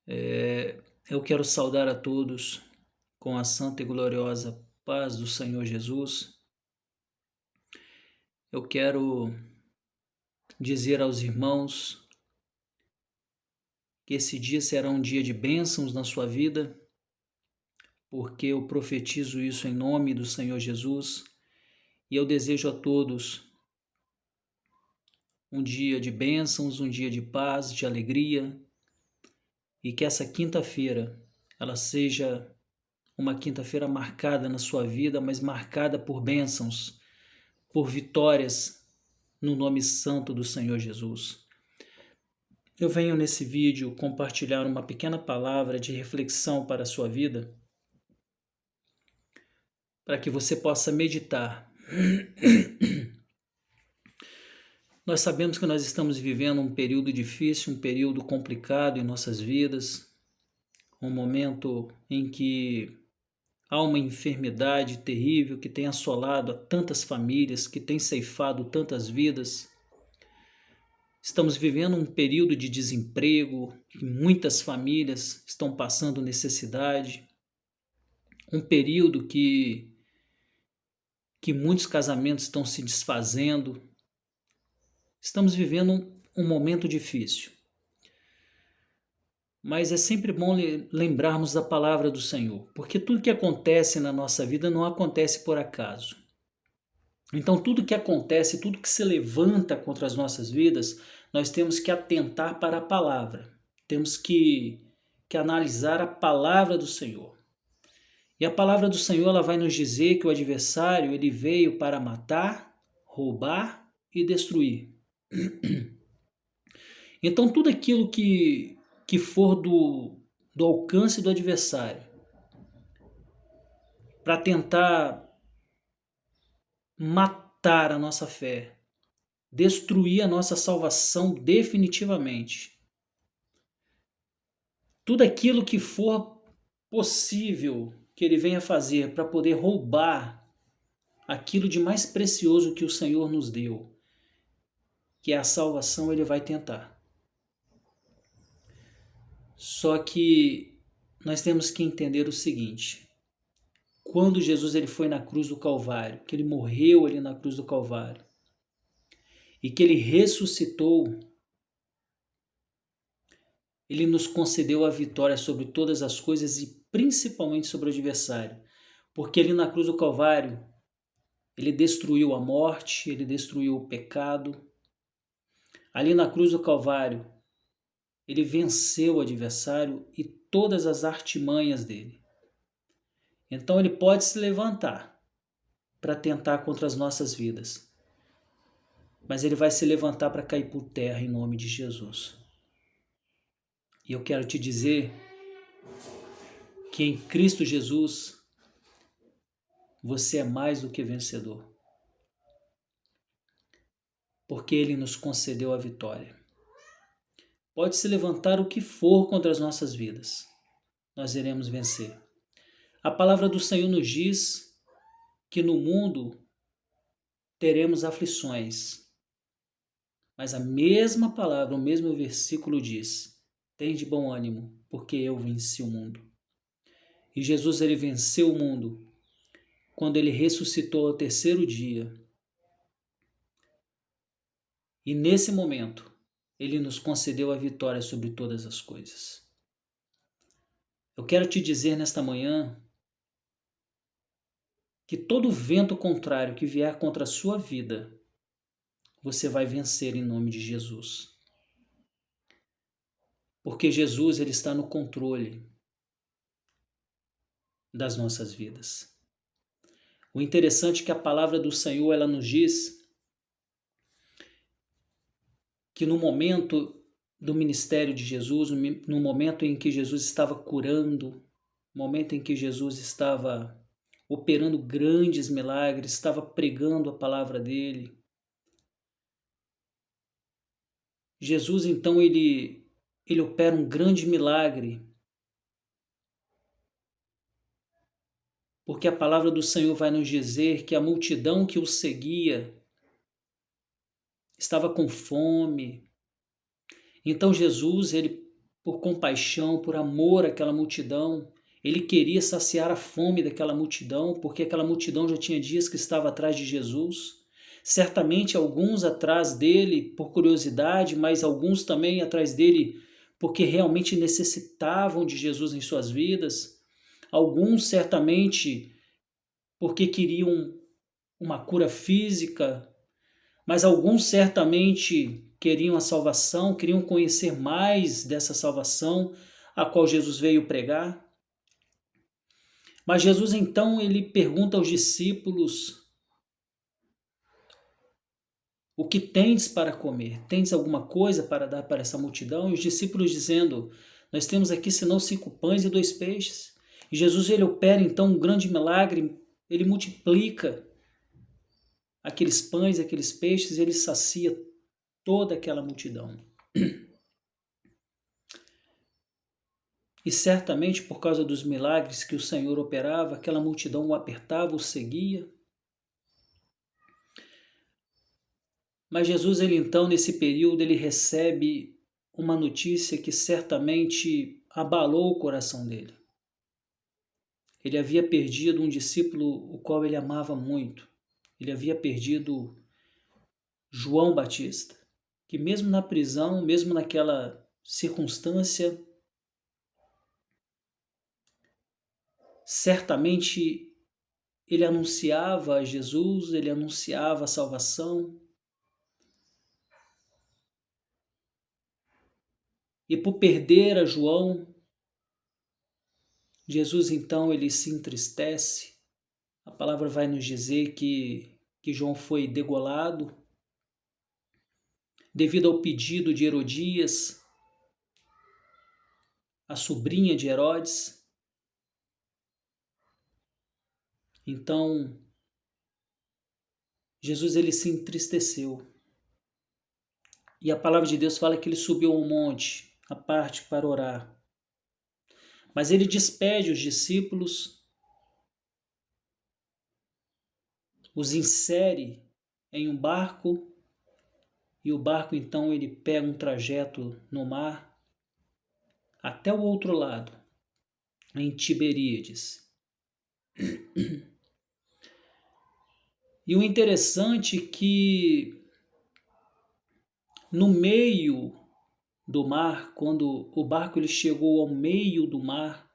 Eu quero saudar a todos com a santa e gloriosa paz do Senhor Jesus. Eu quero dizer aos irmãos que esse dia será um dia de bênçãos na sua vida, porque eu profetizo isso em nome do Senhor Jesus, e eu desejo a todos um dia de bênçãos, um dia de paz, de alegria, e que essa quinta-feira ela seja uma quinta-feira marcada na sua vida, mas marcada por bênçãos, por vitórias no nome santo do Senhor Jesus. Eu venho nesse vídeo compartilhar uma pequena palavra de reflexão para a sua vida, para que você possa meditar. Nós sabemos que nós estamos vivendo um período difícil, um período complicado em nossas vidas, um momento em que há uma enfermidade terrível que tem assolado a tantas famílias, que tem ceifado tantas vidas. Estamos vivendo um período de desemprego, que muitas famílias estão passando necessidade, um período que muitos casamentos estão se desfazendo. Estamos vivendo um momento difícil. Mas é sempre bom lembrarmos da palavra do Senhor, porque tudo que acontece na nossa vida não acontece por acaso. Então, tudo que acontece, tudo que se levanta contra as nossas vidas, nós temos que atentar para a palavra. Temos que analisar a palavra do Senhor. E a palavra do Senhor ela vai nos dizer que o adversário ele veio para matar, roubar e destruir. Então, tudo aquilo que for do alcance do adversário, para tentar matar a nossa fé, destruir a nossa salvação definitivamente. Tudo aquilo que for possível que ele venha fazer para poder roubar aquilo de mais precioso que o Senhor nos deu, que é a salvação, ele vai tentar. Só que nós temos que entender o seguinte: quando Jesus ele foi na cruz do Calvário, que ele morreu ali na cruz do Calvário, e que ele ressuscitou, ele nos concedeu a vitória sobre todas as coisas e principalmente sobre o adversário. Porque ali na cruz do Calvário, ele destruiu a morte, ele destruiu o pecado. Ali na cruz do Calvário, ele venceu o adversário e todas as artimanhas dele. Então ele pode se levantar para tentar contra as nossas vidas. Mas ele vai se levantar para cair por terra em nome de Jesus. E eu quero te dizer que em Cristo Jesus você é mais do que vencedor. Porque ele nos concedeu a vitória. Pode se levantar o que for contra as nossas vidas. Nós iremos vencer. A palavra do Senhor nos diz que no mundo teremos aflições. Mas a mesma palavra, o mesmo versículo diz: tende bom ânimo, porque eu venci o mundo. E Jesus ele venceu o mundo quando ele ressuscitou ao terceiro dia. E nesse momento, ele nos concedeu a vitória sobre todas as coisas. Eu quero te dizer nesta manhã que todo vento contrário que vier contra a sua vida, você vai vencer em nome de Jesus. Porque Jesus ele está no controle das nossas vidas. O interessante é que a palavra do Senhor ela nos diz que no momento do ministério de Jesus, no momento em que Jesus estava curando, no momento em que Jesus estava operando grandes milagres, estava pregando a palavra dele, Jesus então ele opera um grande milagre, porque a palavra do Senhor vai nos dizer que a multidão que o seguia estava com fome. Então Jesus ele por compaixão, por amor àquela multidão. Ele queria saciar a fome daquela multidão, porque aquela multidão já tinha dias que estava atrás de Jesus. Certamente alguns atrás dele por curiosidade, mas alguns também atrás dele porque realmente necessitavam de Jesus em suas vidas. Alguns certamente porque queriam uma cura física, mas alguns certamente queriam a salvação, queriam conhecer mais dessa salvação a qual Jesus veio pregar. Mas Jesus então ele pergunta aos discípulos: o que tens para comer? Tens alguma coisa para dar para essa multidão? E os discípulos dizendo: nós temos aqui senão 5 pães e 2 peixes. E Jesus ele opera então um grande milagre, ele multiplica aqueles pães, aqueles peixes, e ele sacia toda aquela multidão. E certamente por causa dos milagres que o Senhor operava, aquela multidão o apertava, o seguia. Mas Jesus, ele então, nesse período, ele recebe uma notícia que certamente abalou o coração dele. Ele havia perdido um discípulo o qual ele amava muito. Ele havia perdido João Batista, que mesmo na prisão, mesmo naquela circunstância, certamente ele anunciava a Jesus, ele anunciava a salvação. E por perder a João, Jesus então ele se entristece. A palavra vai nos dizer que João foi degolado devido ao pedido de Herodias, a sobrinha de Herodes. Então, Jesus ele se entristeceu. E a palavra de Deus fala que ele subiu ao monte, à parte, para orar. Mas ele despede os discípulos, os insere em um barco, e o barco então ele pega um trajeto no mar até o outro lado, em Tiberíades. E o interessante é que no meio do mar, quando o barco ele chegou ao meio do mar,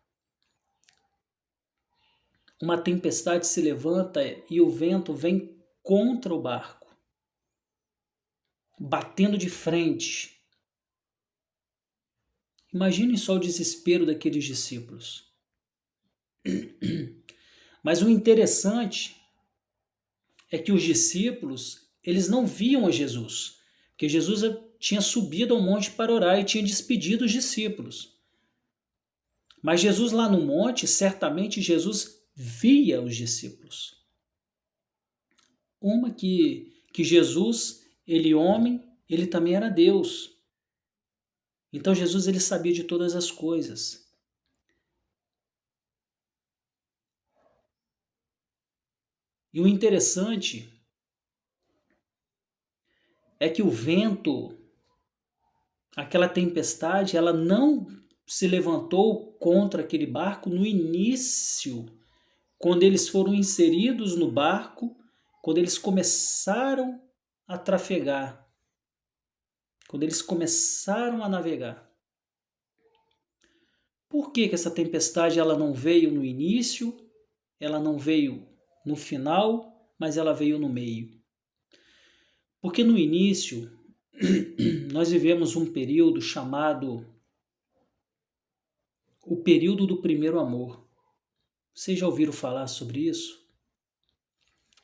uma tempestade se levanta e o vento vem contra o barco, batendo de frente. Imaginem só o desespero daqueles discípulos. Mas o interessante é que os discípulos, eles não viam a Jesus, porque Jesus tinha subido ao monte para orar e tinha despedido os discípulos. Mas Jesus lá no monte, certamente Jesus via os discípulos. Uma que Jesus, ele homem, ele também era Deus. Então Jesus ele sabia de todas as coisas. E o interessante é que o vento, aquela tempestade, ela não se levantou contra aquele barco no início, quando eles foram inseridos no barco, quando eles começaram a trafegar, quando eles começaram a navegar. Por que essa tempestade ela não veio no início, ela não veio no final, mas ela veio no meio? Porque no início nós vivemos um período chamado o período do primeiro amor. Vocês já ouviram falar sobre isso?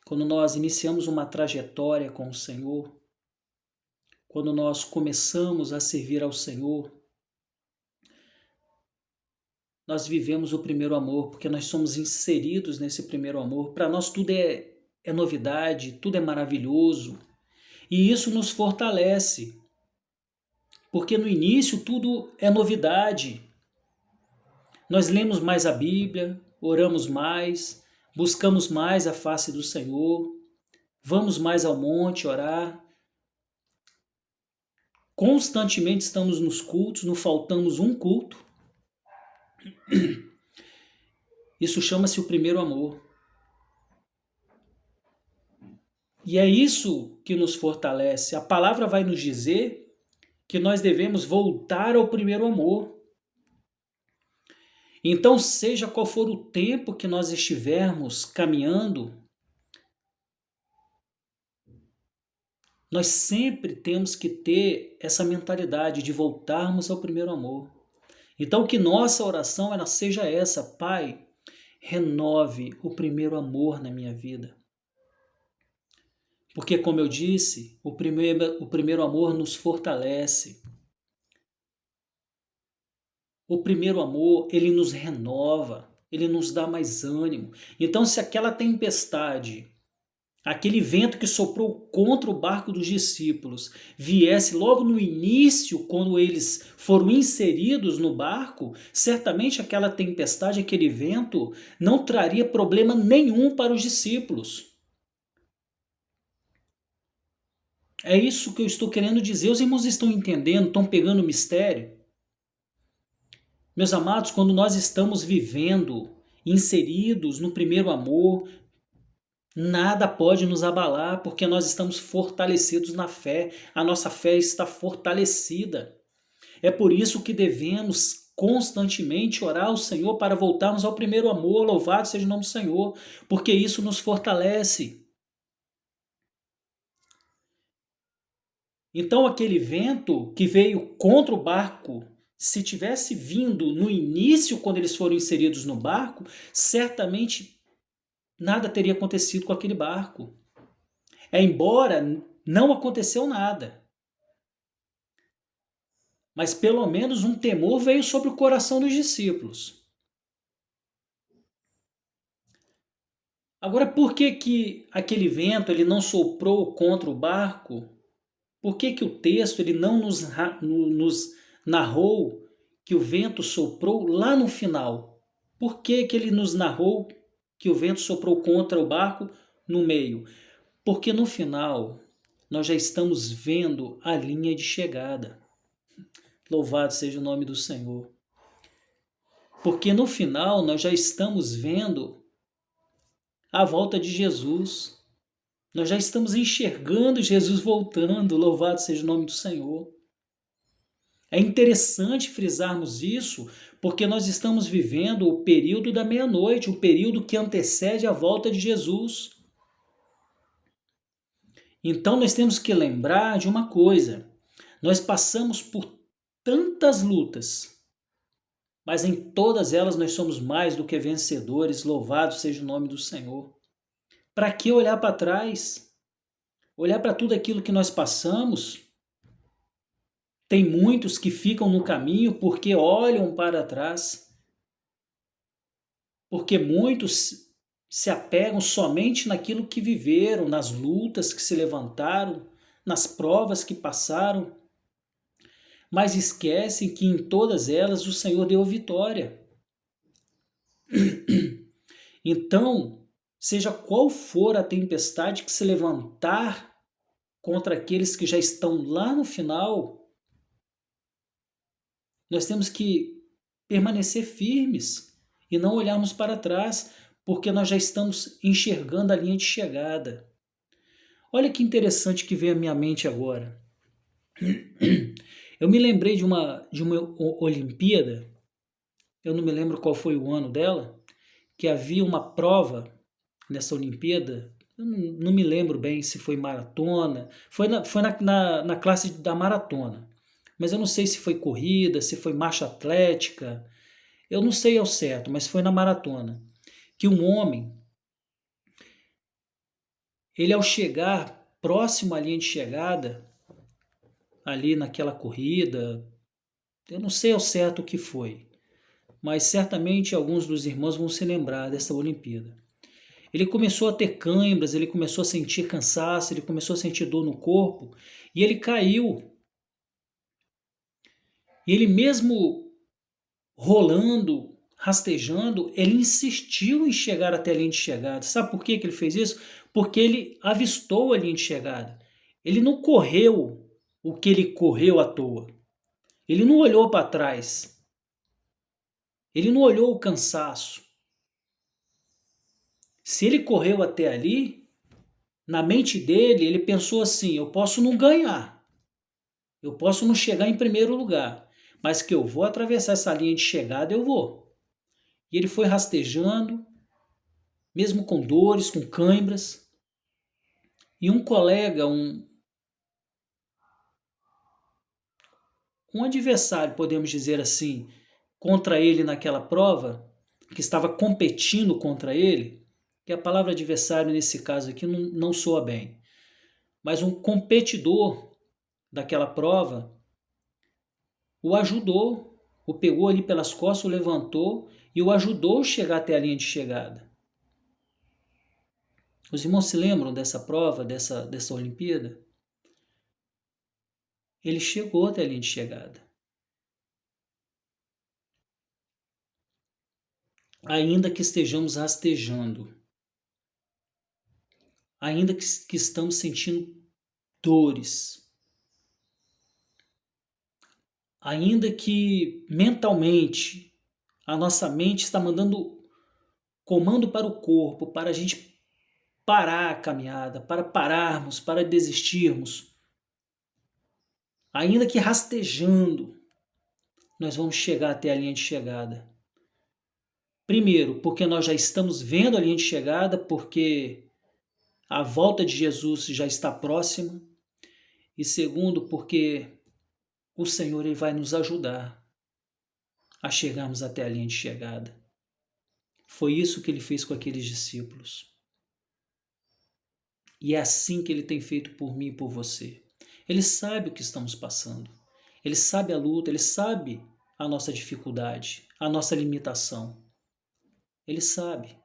Quando nós iniciamos uma trajetória com o Senhor, quando nós começamos a servir ao Senhor, nós vivemos o primeiro amor, porque nós somos inseridos nesse primeiro amor. Para nós tudo é novidade, tudo é maravilhoso. E isso nos fortalece, porque no início tudo é novidade. Nós lemos mais a Bíblia, oramos mais, buscamos mais a face do Senhor, vamos mais ao monte orar. constantemente estamos nos cultos, não faltamos um culto. Isso chama-se o primeiro amor. E é isso que nos fortalece. A palavra vai nos dizer que nós devemos voltar ao primeiro amor. Então, seja qual for o tempo que nós estivermos caminhando, nós sempre temos que ter essa mentalidade de voltarmos ao primeiro amor. Então, que nossa oração ela seja essa: Pai, renove o primeiro amor na minha vida. Porque, como eu disse, o primeiro amor nos fortalece. O primeiro amor, ele nos renova, ele nos dá mais ânimo. Então, se aquela tempestade, aquele vento que soprou contra o barco dos discípulos, viesse logo no início, quando eles foram inseridos no barco, certamente aquela tempestade, aquele vento, não traria problema nenhum para os discípulos. É isso que eu estou querendo dizer. Os irmãos estão entendendo, estão pegando o mistério? Meus amados, quando nós estamos vivendo, inseridos no primeiro amor, nada pode nos abalar, porque nós estamos fortalecidos na fé, a nossa fé está fortalecida. É por isso que devemos constantemente orar ao Senhor para voltarmos ao primeiro amor, louvado seja o nome do Senhor, porque isso nos fortalece. Então aquele vento que veio contra o barco, se tivesse vindo no início, quando eles foram inseridos no barco, certamente nada teria acontecido com aquele barco. Embora não aconteceu nada. Mas pelo menos um temor veio sobre o coração dos discípulos. Agora, por que aquele vento ele não soprou contra o barco? Por que o texto ele não nos narrou que o vento soprou lá no final? Por que ele nos narrou que o vento soprou contra o barco no meio? Porque no final nós já estamos vendo a linha de chegada. Louvado seja o nome do Senhor. Porque no final nós já estamos vendo a volta de Jesus. Nós já estamos enxergando Jesus voltando. Louvado seja o nome do Senhor. É interessante frisarmos isso, porque nós estamos vivendo o período da meia-noite, o período que antecede a volta de Jesus. Então nós temos que lembrar de uma coisa: nós passamos por tantas lutas, mas em todas elas nós somos mais do que vencedores. Louvado seja o nome do Senhor. Para que olhar para trás? Olhar para tudo aquilo que nós passamos? Tem muitos que ficam no caminho porque olham para trás. Porque muitos se apegam somente naquilo que viveram, nas lutas que se levantaram, nas provas que passaram, mas esquecem que em todas elas o Senhor deu vitória. Então, seja qual for a tempestade que se levantar contra aqueles que já estão lá no final, nós temos que permanecer firmes e não olharmos para trás, porque nós já estamos enxergando a linha de chegada. Olha que interessante que veio à minha mente agora. Eu me lembrei de uma Olimpíada, eu não me lembro qual foi o ano dela, que havia uma prova nessa Olimpíada, eu não me lembro bem se foi maratona, foi na classe da maratona, mas eu não sei se foi corrida, se foi marcha atlética, eu não sei ao certo, mas foi na maratona, que um homem, ele ao chegar próximo à linha de chegada, ali naquela corrida, eu não sei ao certo o que foi, mas certamente alguns dos irmãos vão se lembrar dessa Olimpíada. Ele começou a ter câimbras, ele começou a sentir cansaço, ele começou a sentir dor no corpo e ele caiu. E ele mesmo rolando, rastejando, ele insistiu em chegar até a linha de chegada. Sabe por que ele fez isso? Porque ele avistou a linha de chegada. Ele não correu o que ele correu à toa. Ele não olhou para trás. Ele não olhou o cansaço. Se ele correu até ali, na mente dele, ele pensou assim: eu posso não ganhar. Eu posso não chegar em primeiro lugar. Mas que eu vou atravessar essa linha de chegada, eu vou. E ele foi rastejando, mesmo com dores, com cãibras. E um colega, um adversário, podemos dizer assim, contra ele naquela prova, que estava competindo contra ele, que a palavra adversário nesse caso aqui não soa bem, mas um competidor daquela prova o ajudou, o pegou ali pelas costas, o levantou e o ajudou a chegar até a linha de chegada. Os irmãos se lembram dessa prova, dessa Olimpíada? Ele chegou até a linha de chegada. Ainda que estejamos rastejando, ainda que estamos sentindo dores, ainda que mentalmente a nossa mente está mandando comando para o corpo, para a gente parar a caminhada, para pararmos, para desistirmos, ainda que rastejando, nós vamos chegar até a linha de chegada. Primeiro, porque nós já estamos vendo a linha de chegada, porque a volta de Jesus já está próxima. E segundo, porque o Senhor ele vai nos ajudar a chegarmos até a linha de chegada. Foi isso que ele fez com aqueles discípulos. E é assim que ele tem feito por mim e por você. Ele sabe o que estamos passando. Ele sabe a luta, ele sabe a nossa dificuldade, a nossa limitação. Ele sabe.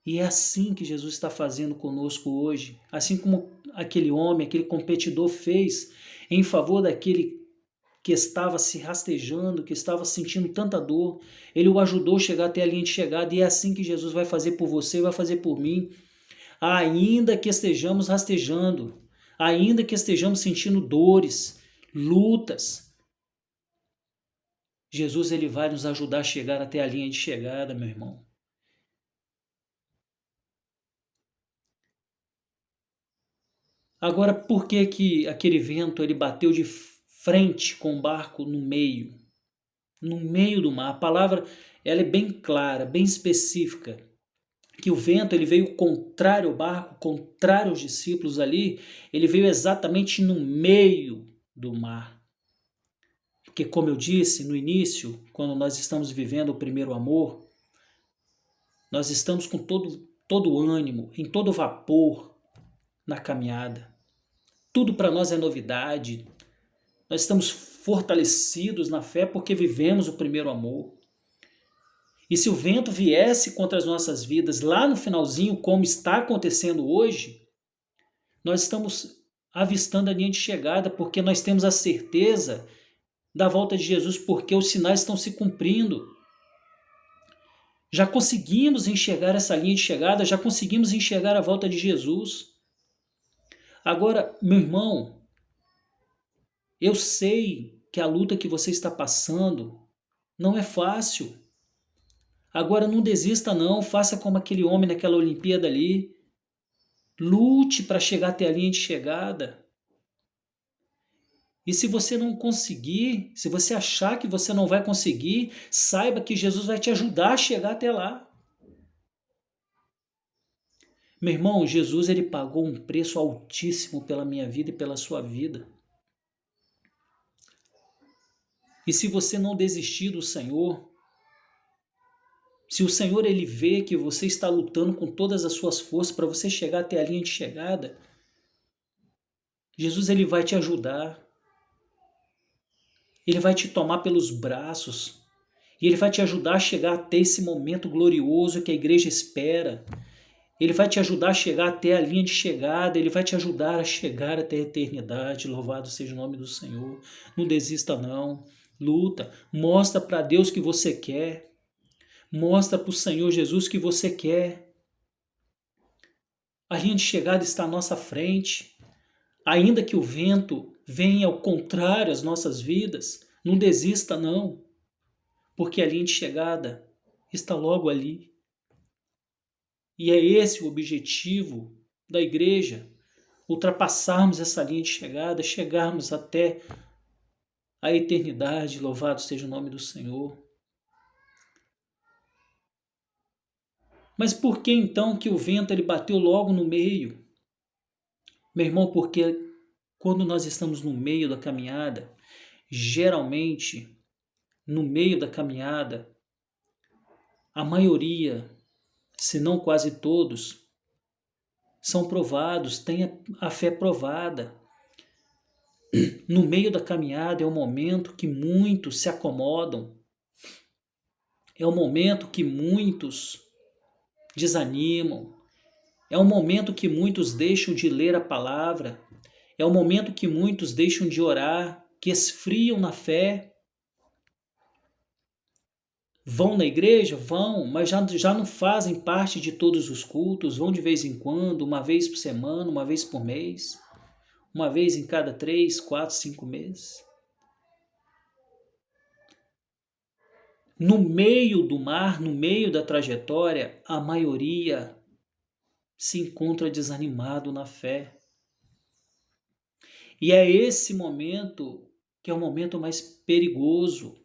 E é assim que Jesus está fazendo conosco hoje. Assim como aquele homem, aquele competidor fez em favor daquele que estava se rastejando, que estava sentindo tanta dor. Ele o ajudou a chegar até a linha de chegada. E é assim que Jesus vai fazer por você, vai fazer por mim. Ainda que estejamos rastejando, ainda que estejamos sentindo dores, lutas, Jesus ele vai nos ajudar a chegar até a linha de chegada, meu irmão. Agora, por que que aquele vento ele bateu de frente com o barco no meio? No meio do mar. A palavra ela é bem clara, bem específica. Que o vento ele veio contrário ao barco, contrário aos discípulos ali, ele veio exatamente no meio do mar. Porque, como eu disse no início, quando nós estamos vivendo o primeiro amor, nós estamos com todo o ânimo, em todo o vapor na caminhada. Tudo para nós é novidade. Nós estamos fortalecidos na fé porque vivemos o primeiro amor. E se o vento viesse contra as nossas vidas lá no finalzinho, como está acontecendo hoje, nós estamos avistando a linha de chegada porque nós temos a certeza da volta de Jesus, porque os sinais estão se cumprindo. Já conseguimos enxergar essa linha de chegada, já conseguimos enxergar a volta de Jesus. Agora, meu irmão, eu sei que a luta que você está passando não é fácil. Agora não desista não, faça como aquele homem naquela Olimpíada ali. Lute para chegar até a linha de chegada. E se você não conseguir, se você achar que você não vai conseguir, saiba que Jesus vai te ajudar a chegar até lá. Meu irmão, Jesus ele pagou um preço altíssimo pela minha vida e pela sua vida. E se você não desistir do Senhor, se o Senhor ele vê que você está lutando com todas as suas forças para você chegar até a linha de chegada, Jesus ele vai te ajudar. Ele vai te tomar pelos braços e ele vai te ajudar a chegar até esse momento glorioso que a igreja espera. Ele vai te ajudar a chegar até a linha de chegada, ele vai te ajudar a chegar até a eternidade. Louvado seja o nome do Senhor. Não desista não. Luta, mostra para Deus que você quer. Mostra para o Senhor Jesus que você quer. A linha de chegada está à nossa frente. Ainda que o vento venha ao contrário às nossas vidas, não desista não, porque a linha de chegada está logo ali. E é esse o objetivo da igreja, ultrapassarmos essa linha de chegada, chegarmos até a eternidade. Louvado seja o nome do Senhor. Mas por que então que o vento ele bateu logo no meio? Meu irmão, porque quando nós estamos no meio da caminhada, geralmente no meio da caminhada, a maioria, se não quase todos, são provados, têm a fé provada. No meio da caminhada é o momento que muitos se acomodam, é o momento que muitos desanimam, é o momento que muitos deixam de ler a palavra, é o momento que muitos deixam de orar, que esfriam na fé. Vão na igreja? Vão, mas já não fazem parte de todos os cultos, vão de vez em quando, uma vez por semana, uma vez por mês, uma vez em cada 3, 4, 5 meses. No meio do mar, no meio da trajetória, a maioria se encontra desanimado na fé. E é esse momento que é o momento mais perigoso,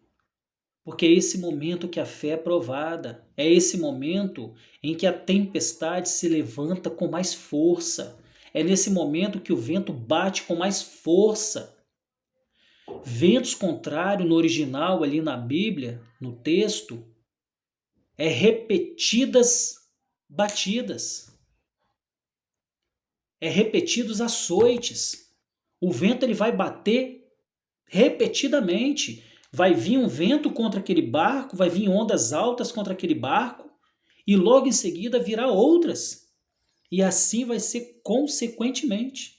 porque é esse momento que a fé é provada, é esse momento em que a tempestade se levanta com mais força, é nesse momento que o vento bate com mais força. Ventos contrários no original ali na Bíblia, no texto, é repetidas batidas, é repetidos açoites. O vento ele vai bater repetidamente. Vai vir um vento contra aquele barco, vai vir ondas altas contra aquele barco e logo em seguida virá outras. E assim vai ser consequentemente.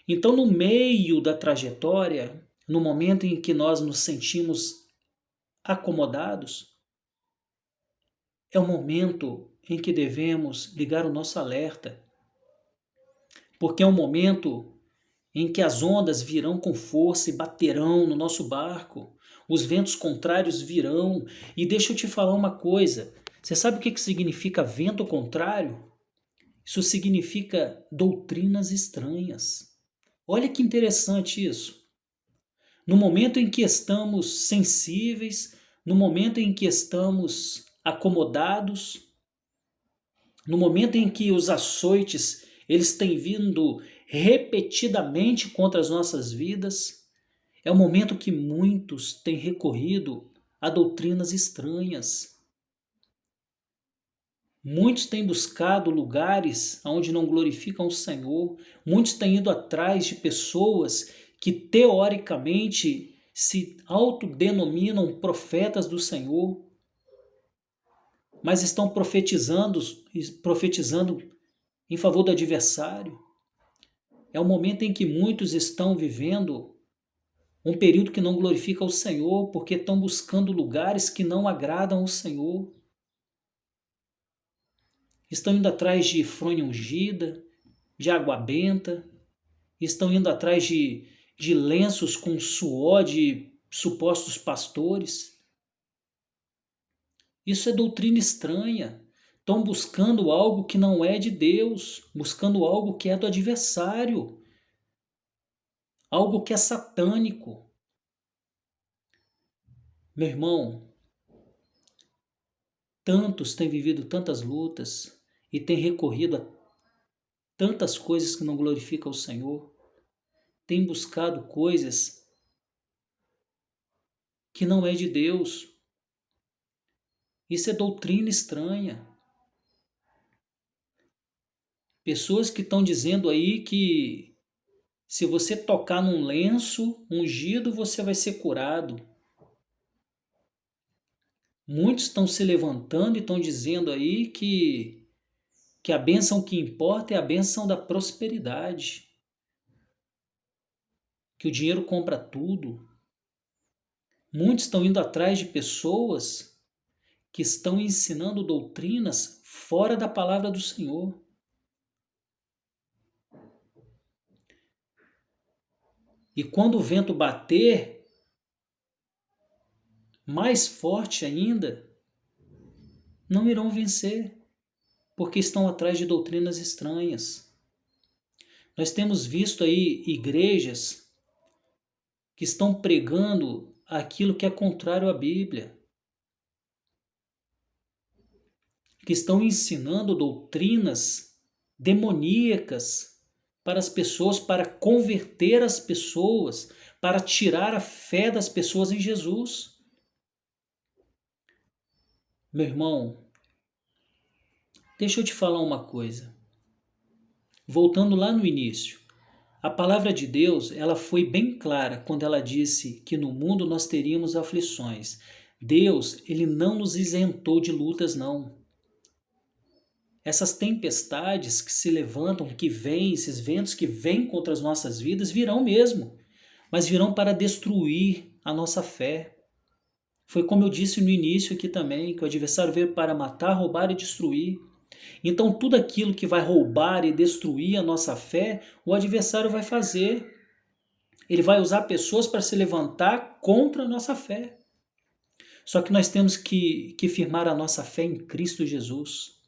Então, no meio da trajetória, no momento em que nós nos sentimos acomodados, é o momento em que devemos ligar o nosso alerta, porque é um momento em que as ondas virão com força e baterão no nosso barco, os ventos contrários virão. E deixa eu te falar uma coisa, você sabe o que significa vento contrário? Isso significa doutrinas estranhas. Olha que interessante isso. No momento em que estamos sensíveis, no momento em que estamos acomodados, no momento em que os açoites eles têm vindo repetidamente contra as nossas vidas, é o momento que muitos têm recorrido a doutrinas estranhas. Muitos têm buscado lugares onde não glorificam o Senhor, muitos têm ido atrás de pessoas que teoricamente se autodenominam profetas do Senhor, mas estão profetizando em favor do adversário. É o momento em que muitos estão vivendo um período que não glorifica o Senhor, porque estão buscando lugares que não agradam ao Senhor. Estão indo atrás de fronha ungida, de água benta, estão indo atrás de lenços com suor de supostos pastores. Isso é doutrina estranha. Estão buscando algo que não é de Deus, buscando algo que é do adversário, algo que é satânico. Meu irmão, tantos têm vivido tantas lutas e têm recorrido a tantas coisas que não glorificam o Senhor, têm buscado coisas que não é de Deus. Isso é doutrina estranha. Pessoas que estão dizendo aí que se você tocar num lenço ungido, você vai ser curado. Muitos estão se levantando e estão dizendo aí que a bênção que importa é a bênção da prosperidade. Que o dinheiro compra tudo. Muitos estão indo atrás de pessoas que estão ensinando doutrinas fora da palavra do Senhor. E quando o vento bater, mais forte ainda, não irão vencer, porque estão atrás de doutrinas estranhas. Nós temos visto aí igrejas que estão pregando aquilo que é contrário à Bíblia, que estão ensinando doutrinas demoníacas para as pessoas, para converter as pessoas, para tirar a fé das pessoas em Jesus. Meu irmão, deixa eu te falar uma coisa. Voltando lá no início, a palavra de Deus, ela foi bem clara quando ela disse que no mundo nós teríamos aflições. Deus, ele não nos isentou de lutas, não. Essas tempestades que se levantam, que vêm, esses ventos que vêm contra as nossas vidas, virão mesmo, mas virão para destruir a nossa fé. Foi como eu disse no início aqui também, que o adversário veio para matar, roubar e destruir. Então tudo aquilo que vai roubar e destruir a nossa fé, o adversário vai fazer. Ele vai usar pessoas para se levantar contra a nossa fé. Só que nós temos que firmar a nossa fé em Cristo Jesus.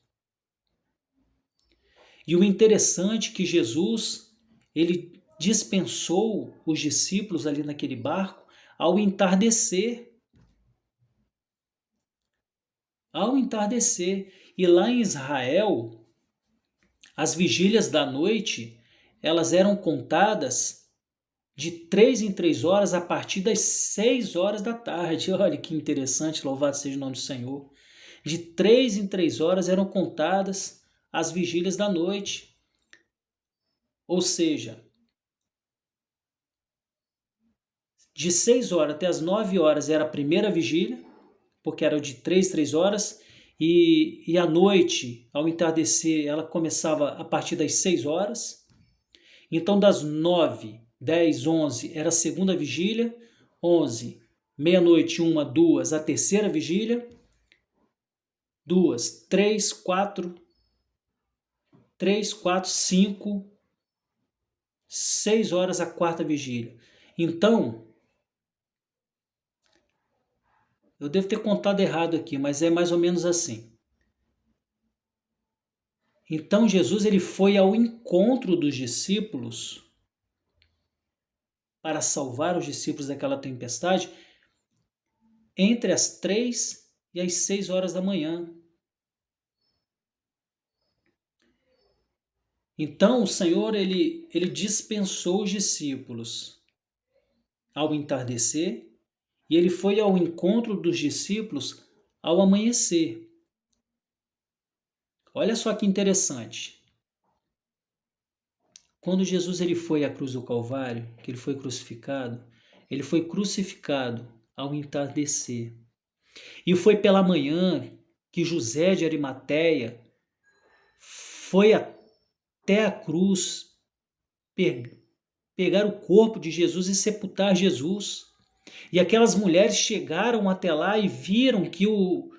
E o interessante é que Jesus, ele dispensou os discípulos ali naquele barco ao entardecer. Ao entardecer. E lá em Israel, as vigílias da noite, elas eram contadas de 3 em 3 horas a partir das 6 horas da tarde. Olha que interessante, louvado seja o nome do Senhor. De 3 em 3 horas eram contadas as vigílias da noite. Ou seja, de 6 horas até as 9 horas era a primeira vigília, porque era de 3 horas, e à noite, ao entardecer, ela começava a partir das 6 horas. Então, das 9, 10, 11 era a segunda vigília, 11, meia-noite, 1, 2, a terceira vigília, 2, 3, 4, 5, 6 horas a quarta vigília. Então, eu devo ter contado errado aqui, mas é mais ou menos assim. Então Jesus ele foi ao encontro dos discípulos para salvar os discípulos daquela tempestade entre as 3 e as 6 horas da manhã. Então o Senhor ele dispensou os discípulos ao entardecer e ele foi ao encontro dos discípulos ao amanhecer. Olha só que interessante. Quando Jesus ele foi à cruz do Calvário, que ele foi crucificado ao entardecer. E foi pela manhã que José de Arimateia foi até a cruz pegar o corpo de Jesus e sepultar Jesus. E aquelas mulheres chegaram até lá e viram que o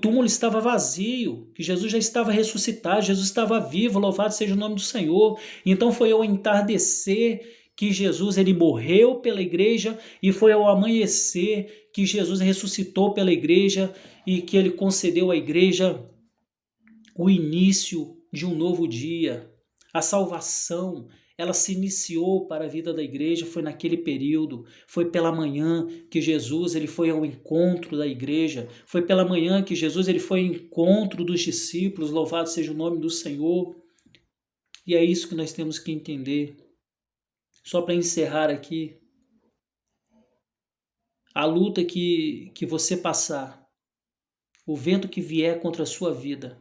túmulo estava vazio, que Jesus já estava ressuscitado, Jesus estava vivo, louvado seja o nome do Senhor. Então foi ao entardecer que Jesus ele morreu pela igreja e foi ao amanhecer que Jesus ressuscitou pela igreja e que ele concedeu à igreja o início de um novo dia. A salvação, ela se iniciou para a vida da igreja, foi naquele período, foi pela manhã que Jesus ele foi ao encontro da igreja, foi pela manhã que Jesus ele foi ao encontro dos discípulos, louvado seja o nome do Senhor. E é isso que nós temos que entender. Só para encerrar aqui, a luta que você passar, o vento que vier contra a sua vida,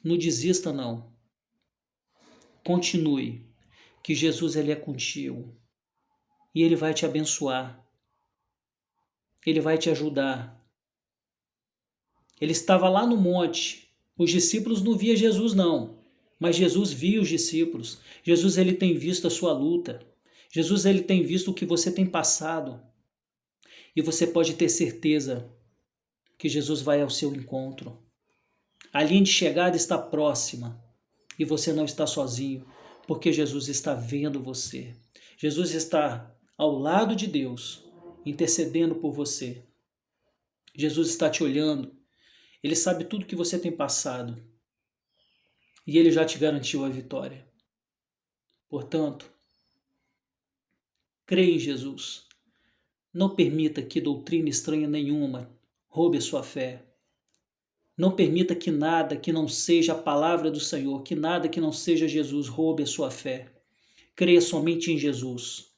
não desista não. Continue, que Jesus ele é contigo e ele vai te abençoar, ele vai te ajudar. Ele estava lá no monte, os discípulos não viam Jesus não, mas Jesus via os discípulos. Jesus ele tem visto a sua luta, Jesus ele tem visto o que você tem passado e você pode ter certeza que Jesus vai ao seu encontro. A linha de chegada está próxima e você não está sozinho, porque Jesus está vendo você. Jesus está ao lado de Deus, intercedendo por você. Jesus está te olhando. Ele sabe tudo que você tem passado. E Ele já te garantiu a vitória. Portanto, creia em Jesus. Não permita que doutrina estranha nenhuma roube a sua fé. Não permita que nada que não seja a palavra do Senhor, que nada que não seja Jesus roube a sua fé. Creia somente em Jesus.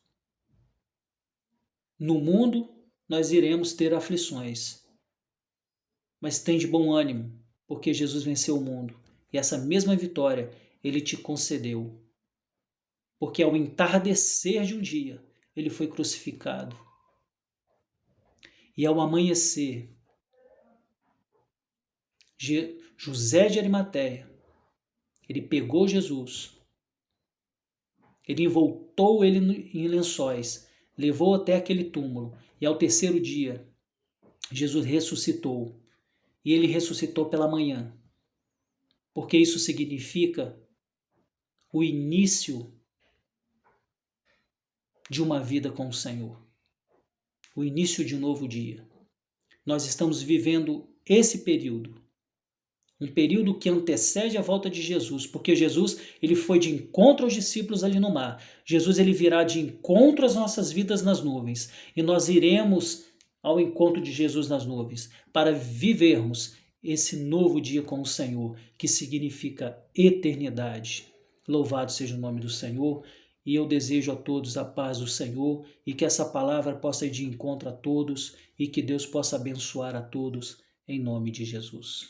No mundo nós iremos ter aflições, mas tem de bom ânimo, porque Jesus venceu o mundo. E essa mesma vitória Ele te concedeu. Porque ao entardecer de um dia, Ele foi crucificado. E ao amanhecer, José de Arimateia, ele pegou Jesus, ele envoltou ele em lençóis, levou até aquele túmulo, e ao terceiro dia, Jesus ressuscitou. E ele ressuscitou pela manhã, porque isso significa o início de uma vida com o Senhor, o início de um novo dia. Nós estamos vivendo esse período, um período que antecede a volta de Jesus, porque Jesus ele foi de encontro aos discípulos ali no mar. Jesus ele virá de encontro às nossas vidas nas nuvens, e nós iremos ao encontro de Jesus nas nuvens para vivermos esse novo dia com o Senhor, que significa eternidade. Louvado seja o nome do Senhor, e eu desejo a todos a paz do Senhor, e que essa palavra possa ir de encontro a todos, e que Deus possa abençoar a todos, em nome de Jesus.